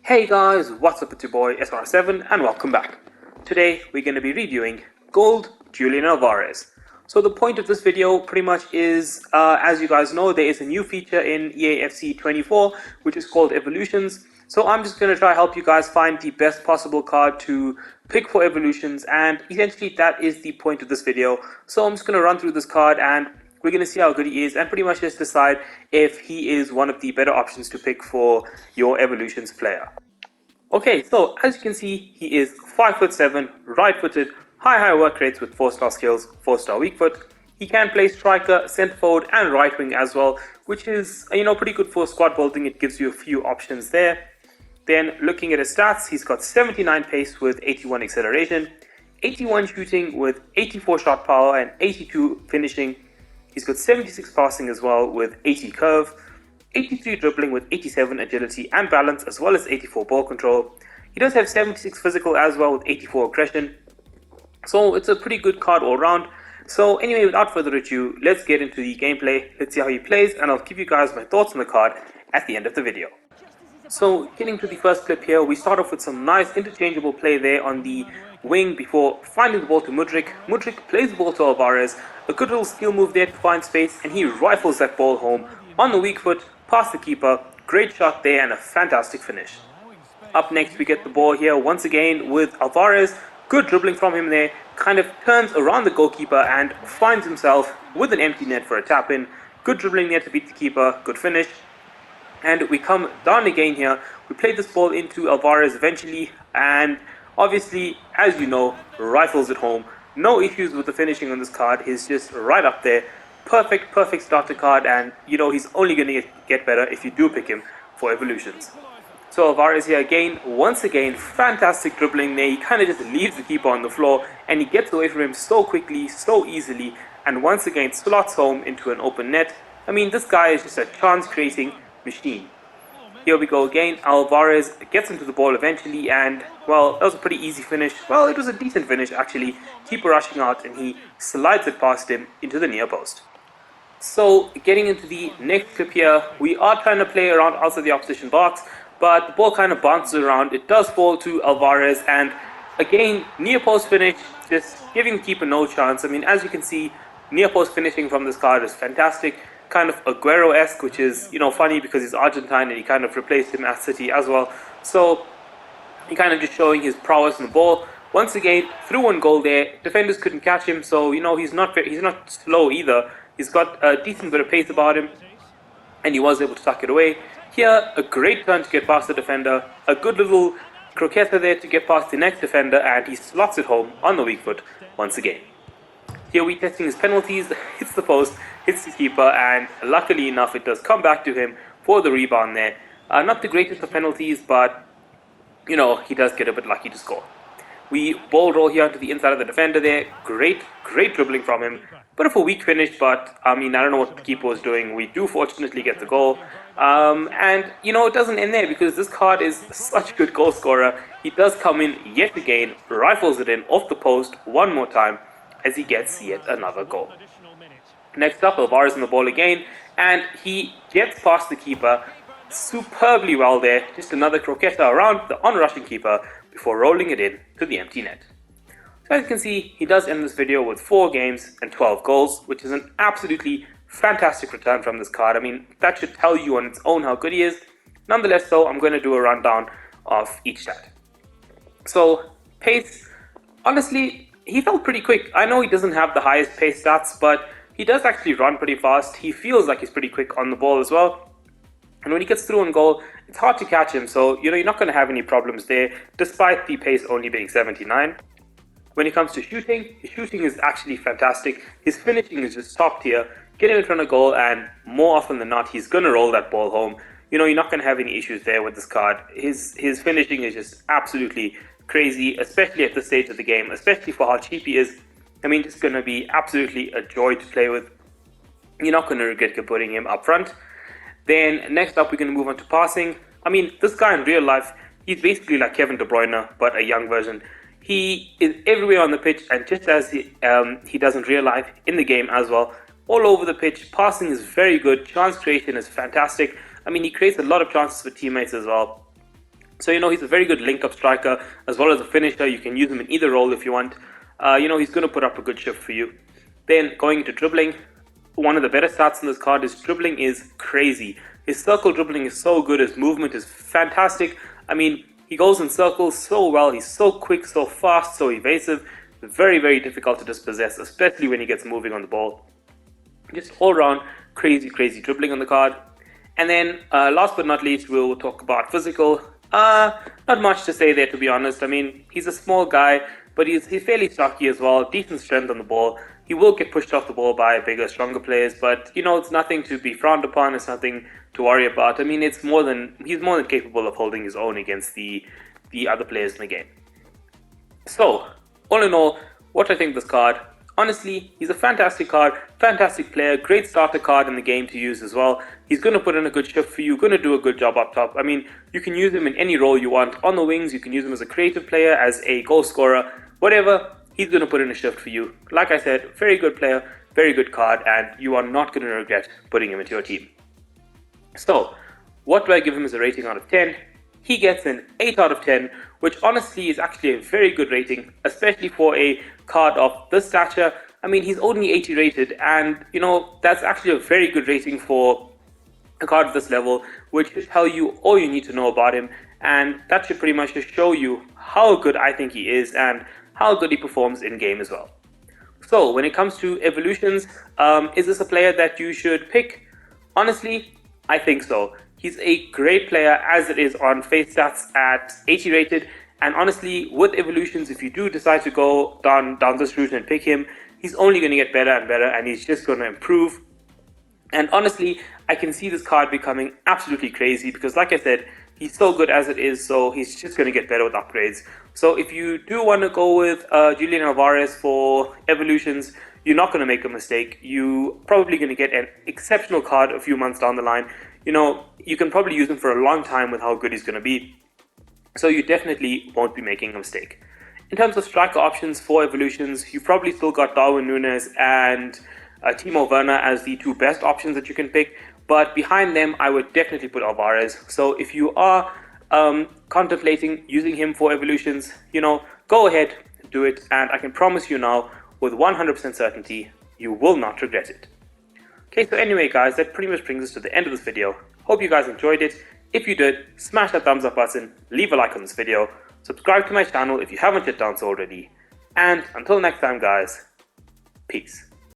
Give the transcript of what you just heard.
Hey guys, what's up? It's your boy SR7 and welcome back. Today we're going to be reviewing Gold Julián Álvarez. So the point of this video pretty much is, as you guys know, there is a new feature in Eafc 24 which is called Evolutions. So I'm just going to try help you guys find the best possible card to pick for Evolutions, and essentially that is the point of this video. So I'm just going to run through this card and we're going to see how good he is and pretty much just decide if he is one of the better options to pick for your Evolutions player. Okay, so as you can see, he is 5'7", right-footed, high work rates with 4-star skills, 4-star weak foot. He can play striker, centre forward and right wing as well, which is, pretty good for squad building. It gives you a few options there. Then looking at his stats, he's got 79 pace with 81 acceleration, 81 shooting with 84 shot power and 82 finishing. He's got 76 passing as well with 80 curve, 83 dribbling with 87 agility and balance, as well as 84 ball control. He does have 76 physical as well with 84 aggression. So it's a pretty good card all round. So anyway, without further ado, let's get into the gameplay. Let's see how he plays and I'll give you guys my thoughts on the card at the end of the video. So getting to the first clip here, we start off with some nice interchangeable play there on the wing before finding the ball to Mudryk. Mudryk plays the ball to Álvarez. A good little skill move there to find space, and he rifles that ball home on the weak foot, past the keeper. Great shot there and a fantastic finish. Up next we get the ball here once again with Álvarez. Good dribbling from him there, kind of turns around the goalkeeper and finds himself with an empty net for a tap in. Good dribbling there to beat the keeper, good finish. And we come down again here. We play this ball into Álvarez eventually, and obviously, as you know, rifles it home. No issues with the finishing on this card. He's just right up there. Perfect starter card, and he's only going to get better if you do pick him for Evolutions. So Álvarez here again, once again, fantastic dribbling there. He kind of just leaves the keeper on the floor and he gets away from him so quickly, so easily, and once again slots home into an open net. I mean, this guy is just a chance creating machine. Here we go again. Álvarez gets into the ball eventually, and well, that was a pretty easy finish. Well, it was a decent finish actually. Keeper rushing out and he slides it past him into the near post. So getting into the next clip here, we are trying to play around outside the opposition box, but the ball kind of bounces around. It does fall to Álvarez, and again, near post finish, just giving the keeper no chance. I mean, as you can see, near post finishing from this card is fantastic. Kind of Aguero-esque, which is, funny because he's Argentine and he kind of replaced him at City as well. So he kind of just showing his prowess in the ball. Once again, through one goal there. Defenders couldn't catch him, so he's not slow either. He's got a decent bit of pace about him, and he was able to tuck it away. Here, a great turn to get past the defender. A good little croqueta there to get past the next defender, and he slots it home on the weak foot once again. Here we're testing his penalties. Hits the post, hits the keeper, and luckily enough it does come back to him for the rebound there. Not the greatest of penalties, but he does get a bit lucky to score. We ball roll here to the inside of the defender there. Great dribbling from him. Bit of a weak finish, but I don't know what the keeper was doing. We do fortunately get the goal. And it doesn't end there because this card is such a good goal scorer. He does come in yet again, rifles it in off the post one more time as he gets yet another goal. Next up, Álvarez on the ball again, and he gets past the keeper superbly well there. Just another croqueta around the on-rushing keeper before rolling it in to the empty net. So as you can see, he does end this video with 4 games and 12 goals, which is an absolutely fantastic return from this card. I mean, that should tell you on its own how good he is. Nonetheless though, I'm going to do a rundown of each stat. So, pace, honestly, he felt pretty quick. I know he doesn't have the highest pace stats, but he does actually run pretty fast. He feels like he's pretty quick on the ball as well. And when he gets through on goal, it's hard to catch him. So, you're not going to have any problems there, despite the pace only being 79. When it comes to shooting, his shooting is actually fantastic. His finishing is just top tier. Get him in front of goal, and more often than not, he's going to roll that ball home. You're not going to have any issues there with this card. His finishing is just absolutely crazy, especially at this stage of the game, especially for how cheap he is. I mean, it's going to be absolutely a joy to play with. You're not going to regret putting him up front. Then next up, we're going to move on to passing. I mean, this guy in real life, he's basically like Kevin De Bruyne, but a young version. He is everywhere on the pitch, and just as he does in real life, in the game as well, all over the pitch. Passing is very good. Chance creation is fantastic. I mean, he creates a lot of chances for teammates as well. So, he's a very good link-up striker as well as a finisher. You can use him in either role if you want. He's going to put up a good shift for you. Then going into dribbling, one of the better stats in this card is dribbling is crazy. His circle dribbling is so good. His movement is fantastic. I mean, he goes in circles so well. He's so quick, so fast, so evasive. Very, very difficult to dispossess, especially when he gets moving on the ball. Just all around crazy, crazy dribbling on the card. And then last but not least, we'll talk about physical. Not much to say there, to be honest. I mean, he's a small guy, but he's fairly stocky as well. Decent strength on the ball. He will get pushed off the ball by bigger, stronger players, but it's nothing to be frowned upon. It's nothing to worry about. I mean, he's more than capable of holding his own against the other players in the game. So, all in all, what I think of this card, honestly, he's a fantastic card, fantastic player, great starter card in the game to use as well. He's going to put in a good shift for you, going to do a good job up top. I mean, you can use him in any role you want. On the wings, you can use him as a creative player, as a goal scorer, whatever. He's going to put in a shift for you. Like I said, very good player, very good card, and you are not going to regret putting him into your team. So, what do I give him as a rating out of 10? He gets an 8 out of 10, which honestly is actually a very good rating, especially for a card of this stature. I mean, he's only 80 rated, and that's actually a very good rating for a card of this level, which should tell you all you need to know about him, and that should pretty much just show you how good I think he is and how good he performs in game as well. So when it comes to evolutions, is this a player that you should pick? Honestly, I think so. He's a great player as it is on face stats at 80 rated, and honestly, with evolutions, if you do decide to go down this route and pick him, he's only going to get better and better, and he's just going to improve. And honestly, I can see this card becoming absolutely crazy because, like I said, he's so good as it is, so he's just going to get better with upgrades. So if you do want to go with Julián Álvarez for evolutions, you're not going to make a mistake. You're probably going to get an exceptional card a few months down the line. You can probably use him for a long time with how good he's going to be. So you definitely won't be making a mistake. In terms of striker options for evolutions, you've probably still got Darwin Núñez and Timo Werner as the two best options that you can pick. But behind them, I would definitely put Alvarez. So if you are contemplating using him for evolutions, go ahead, do it. And I can promise you now, with 100% certainty, you will not regret it. Okay, so anyway guys, that pretty much brings us to the end of this video. Hope you guys enjoyed it. If you did, smash that thumbs up button, leave a like on this video, subscribe to my channel if you haven't yet done so already. And until next time guys, peace.